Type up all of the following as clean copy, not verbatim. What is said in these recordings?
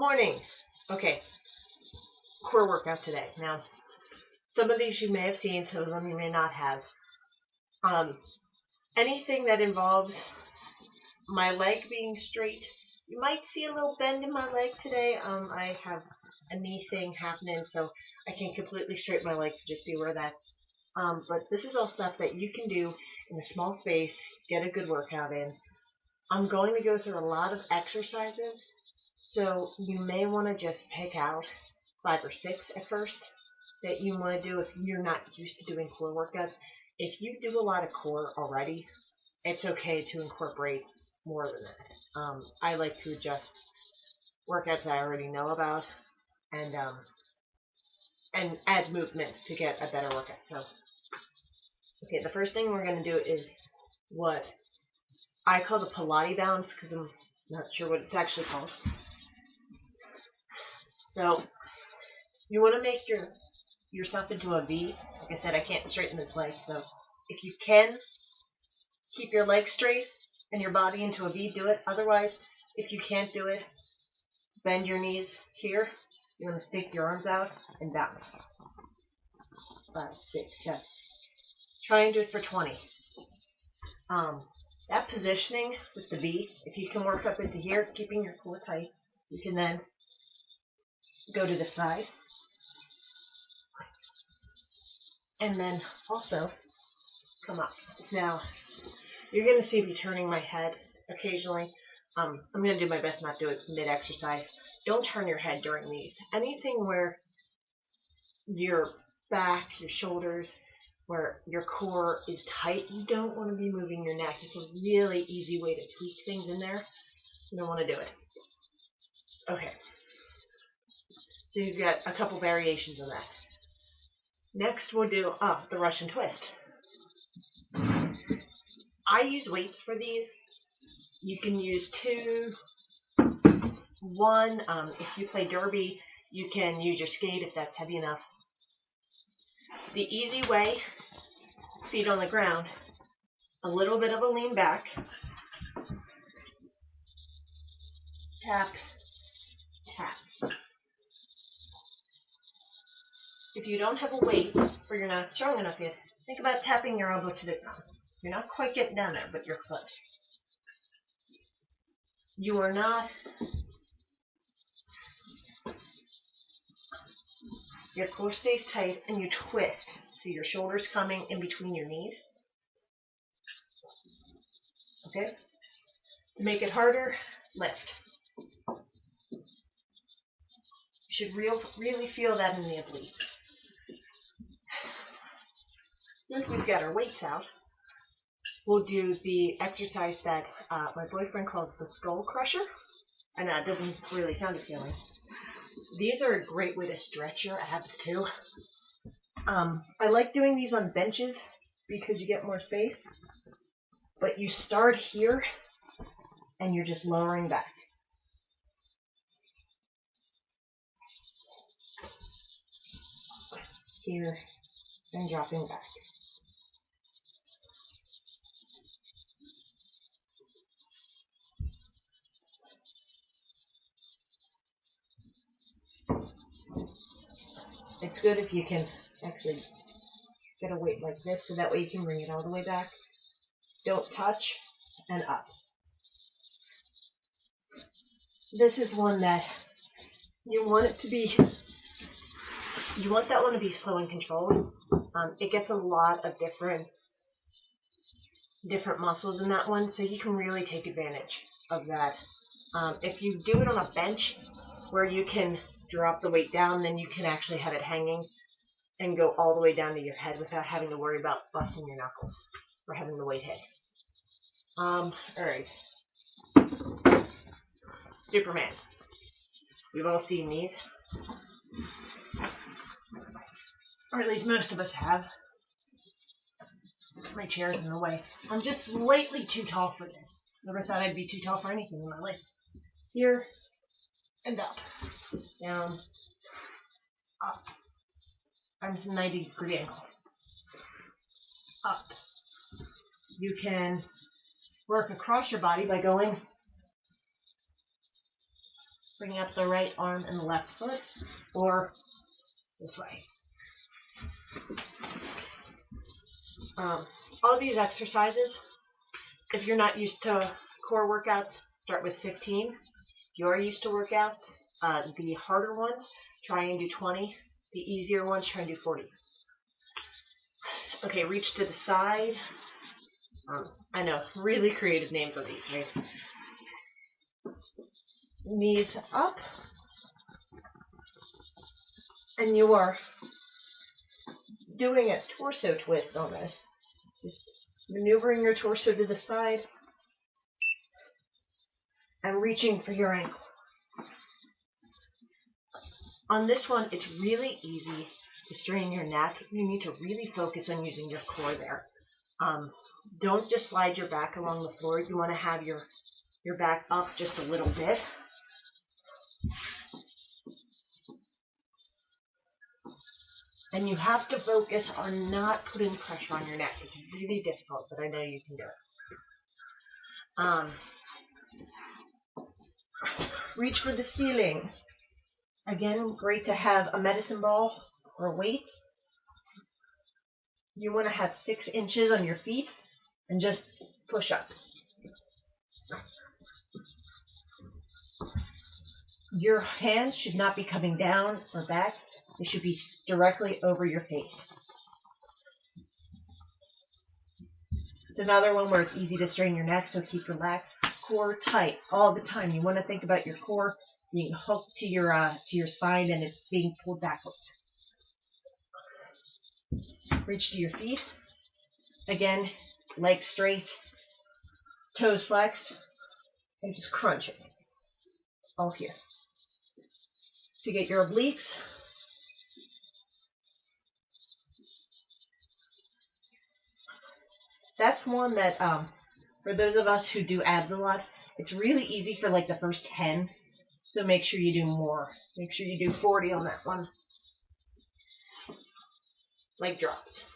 Morning. Okay, core workout today. Now, some of these you may have seen, some of them you may not have. Um, Anything that involves my leg being straight, you might see a little bend in my leg today. I have a knee thing happening, so I can't completely straighten my legs, so just be aware of that. But this is all stuff that you can do in a small space, get a good workout in. I'm going to go through a lot of exercises, so you may want to just pick out 5 or 6 at first that you want to do if you're not used to doing core workouts. If you do a lot of core already, it's okay to incorporate more than that. I like to adjust workouts I already know about and add movements to get a better workout. So, okay, the first thing we're going to do is what I call the Pilates bounce because I'm not sure what it's actually called. So you want to make yourself into a V. Like I said, I can't straighten this leg, so if you can keep your legs straight and your body into a V, do it. Otherwise, if you can't do it, bend your knees here. You want to stick your arms out and bounce. 5, 6, 7. Try and do it for 20. That positioning with the V, if you can work up into here, keeping your core tight, you can then go to the side. And then also come up. Now, you're going to see me turning my head occasionally. I'm going to do my best not to do it mid-exercise. Don't turn your head during these. Anything where your back, your shoulders, where your core is tight, you don't want to be moving your neck. It's a really easy way to tweak things in there. You don't want to do it. Okay. So you've got a couple variations of that. Next, we'll do the Russian twist. I use weights for these. You can use 2, 1. If you play derby, you can use your skate if that's heavy enough. The easy way, feet on the ground, a little bit of a lean back, tap, tap. If you don't have a weight or you're not strong enough yet, think about tapping your elbow to the ground. You're not quite getting down there, but you're close. You are not, your core stays tight and you twist. So your shoulders coming in between your knees. Okay? To make it harder, lift. You should really feel that in the obliques. Since we've got our weights out, we'll do the exercise that my boyfriend calls the skull crusher. And that doesn't really sound appealing. These are a great way to stretch your abs too. I like doing these on benches because you get more space. But you start here and you're just lowering back. Here and dropping back. It's good if you can actually get a weight like this so that way you can bring it all the way back. Don't touch and up. This is one that you want it to be, you want that one to be slow and controlled. It gets a lot of different muscles in that one, so you can really take advantage of that. If you do it on a bench where you can drop the weight down, then you can actually have it hanging and go all the way down to your head without having to worry about busting your knuckles or having the weight hit. All right. Superman. We've all seen these. Or at least most of us have. My chair's in the way. I'm just slightly too tall for this. Never thought I'd be too tall for anything in my life. Here and up. Down. Up. Arms at a 90-degree angle. Up. You can work across your body by going Bring up the right arm and the left foot, or this way. All these exercises, if you're not used to core workouts, start with 15. If you are used to workouts, the harder ones, try and do 20. The easier ones, try and do 40. Okay, reach to the side. I know, really creative names on these, right? Knees up. And you are doing a torso twist on this. Just maneuvering your torso to the side and reaching for your ankle. On this one, it's really easy to strain your neck. You need to really focus on using your core there. Don't just slide your back along the floor. You want to have your back up just a little bit. And you have to focus on not putting pressure on your neck. It's really difficult, but I know you can do it. Reach for the ceiling. Again, great to have a medicine ball or a weight. You want to have 6 inches on your feet and just push up. Your hands should not be coming down or back. They should be directly over your face. It's another one where it's easy to strain your neck, so keep relaxed. Core tight all the time. You want to think about your core being hooked to your spine and it's being pulled backwards. Reach to your feet. Again, legs straight, toes flexed, and just crunch it. All here. To get your obliques, that's one that, for those of us who do abs a lot, it's really easy for like the first 10. So make sure you do more. Make sure you do 40 on that one. Leg drops.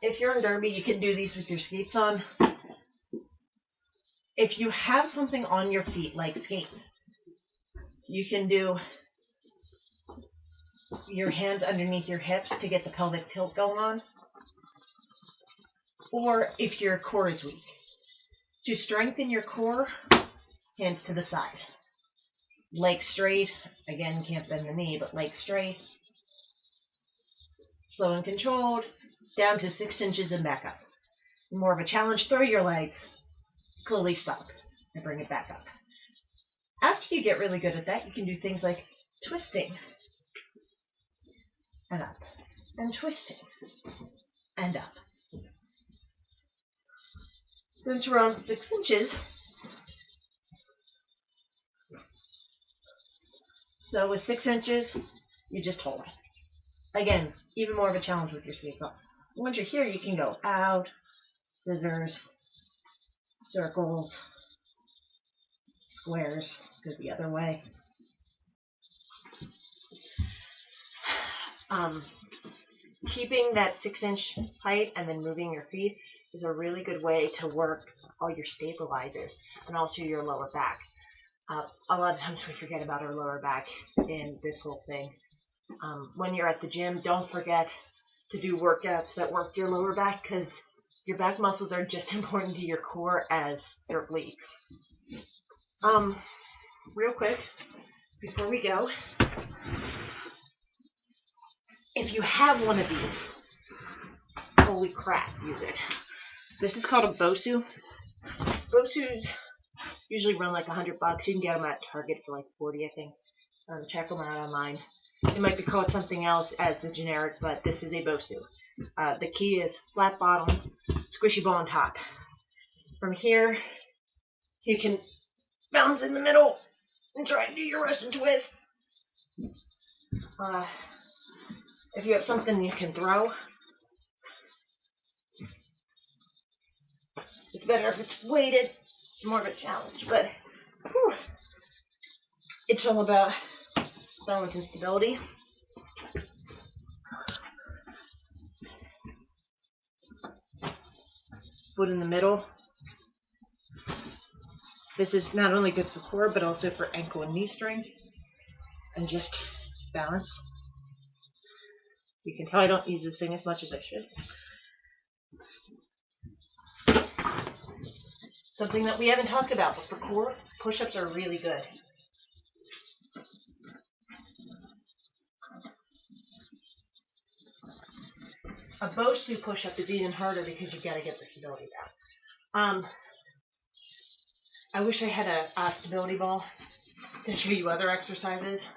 If you're in derby, you can do these with your skates on. If you have something on your feet like skates, you can do your hands underneath your hips to get the pelvic tilt going on. Or if your core is weak. To strengthen your core, hands to the side. Legs straight. Again, can't bend the knee, but legs straight. Slow and controlled. Down to 6 inches and back up. More of a challenge, throw your legs. Slowly stop and bring it back up. After you get really good at that, you can do things like twisting and up and twisting and up. Since we're on 6 inches, so with 6 inches, you just hold it. Again, even more of a challenge with your skates on. Once you're here, you can go out, scissors, circles, squares, go the other way. Keeping that 6-inch height and then moving your feet is a really good way to work all your stabilizers and also your lower back. A lot of times we forget about our lower back in this whole thing. When you're at the gym, don't forget to do workouts that work your lower back because your back muscles are just important to your core as your obliques. Real quick, before we go, if you have one of these, holy crap, use it. This is called a Bosu. Bosus usually run like $100. You can get them at Target for like 40, I think. Check them out online. It might be called something else as the generic, but this is a Bosu. The key is flat bottom, squishy ball on top. From here, you can bounce in the middle and try and do your Russian twist. If you have something you can throw, it's better if it's weighted. It's more of a challenge, but whew, it's all about balance and stability. Foot in the middle. This is not only good for core, but also for ankle and knee strength and just balance. You can tell I don't use this thing as much as I should. Something that we haven't talked about, but for core, push-ups are really good. A Bosu push-up is even harder because you got to get the stability down. I wish I had a stability ball to show you other exercises.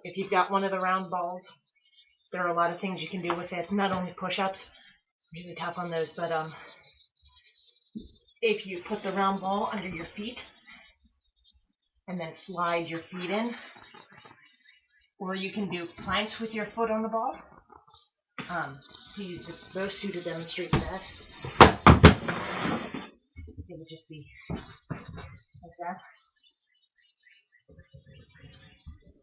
If you've got one of the round balls, there are a lot of things you can do with it. Not only push-ups, really tough on those, but if you put the round ball under your feet and then slide your feet in, or you can do planks with your foot on the ball. Use the Bosu to demonstrate that. It would just be like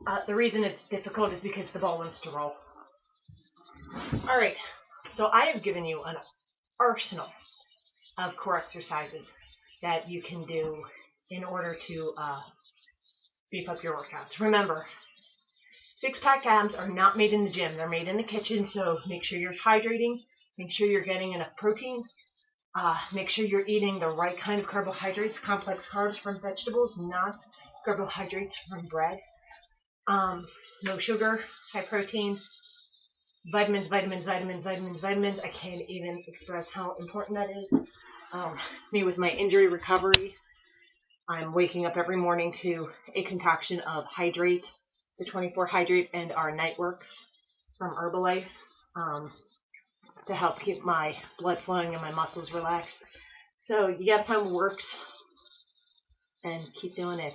that. The reason it's difficult is because the ball wants to roll. All right, so I have given you an arsenal of core exercises that you can do in order to beef up your workouts. Remember, six-pack abs are not made in the gym. They're made in the kitchen, so make sure you're hydrating. Make sure you're getting enough protein. Make sure you're eating the right kind of carbohydrates, complex carbs from vegetables, not carbohydrates from bread. No sugar, high protein, vitamins. I can't even express how important that is. Me with my injury recovery, I'm waking up every morning to a concoction of Hydrate, the 24 Hydrate, and our Nightworks from Herbalife to help keep my blood flowing and my muscles relaxed. So you gotta find what works and keep doing it.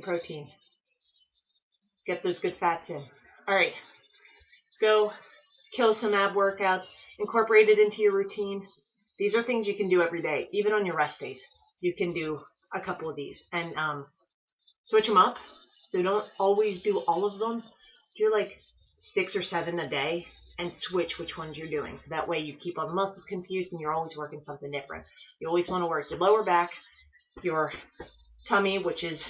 Protein. Get those good fats in. All right, go kill some ab workouts, incorporate it into your routine. These are things you can do every day, even on your rest days. You can do a couple of these and switch them up. So don't always do all of them. Do like 6 or 7 a day and switch which ones you're doing. So that way you keep all the muscles confused and you're always working something different. You always want to work your lower back, your tummy, which is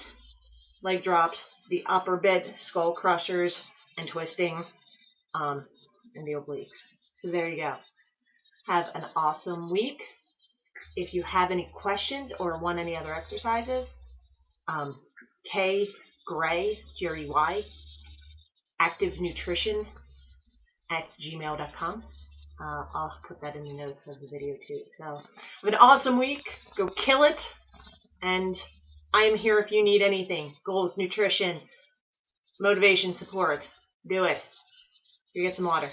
leg drops, the upper bed, skull crushers, and twisting, and the obliques. So there you go. Have an awesome week. If you have any questions or want any other exercises, K Gray, G-R-E-Y, activenutrition@gmail.com. I'll put that in the notes of the video too. So have an awesome week. Go kill it. And I am here if you need anything. Goals, nutrition, motivation, support. Do it. You get some water.